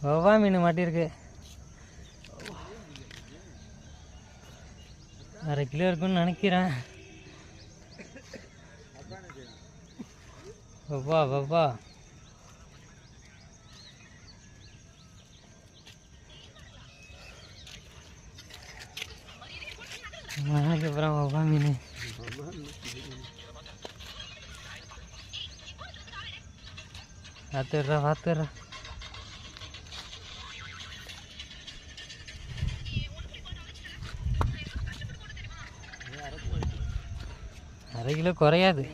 வவ்வா மீன் மாட்டிருக்கு. 1/2 kilo இருக்குன்னு நினைக்கிறேன். வவ்வா வவ்வா மழைக்கு அப்புறம் வவ்வா மீன். பார்த்துடுறா. 1/2 கிலோ குறையாது.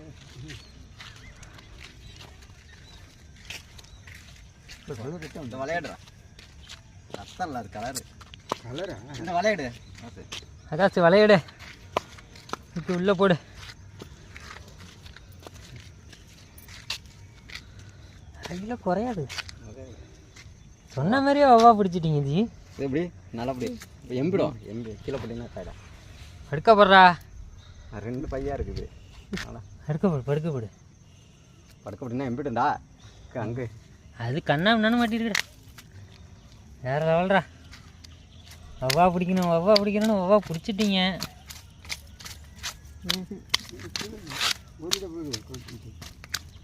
அகாசி வளையடு இப்போ உள்ள போடு. 1/2 கிலோ குறையாது. சொன்ன மாதிரியே வவ்வா பிடிச்சிட்டிங்க ஜி. எப்படி நல்லபடி எம்பிடும் கீழே போட்டிங்கன்னா காயிடும். படுக்க போடுறா. 2 பையா இருக்குது. படுக்க போடு. படுக்க போட்டிங்கன்னா எம்பிடும்டா அங்கே. அது கண்ணாமண்ணு மாட்டிருக்குடா. வேறு லெவல்ரா. வவ்வா பிடிக்கணும்னு வவ்வா பிடிச்சிட்டிங்க.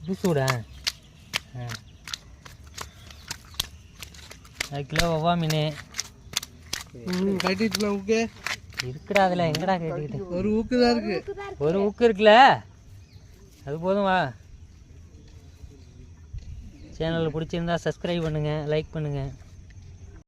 புதுசூடா 1/2 கிலோ வவ்வா மீன் கட்டிட்டுலாம் ஊக்கு இருக்குடா. அதில் எங்கடா கேட்டுக்கிட்டு? ஒரு ஊக்கு தான் இருக்கு. ஒரு ஊக்கு இருக்குல்ல, அது போதும். வா, சேனலில் பிடிச்சிருந்தா சப்ஸ்கிரைப் பண்ணுங்கள், லைக் பண்ணுங்கள்.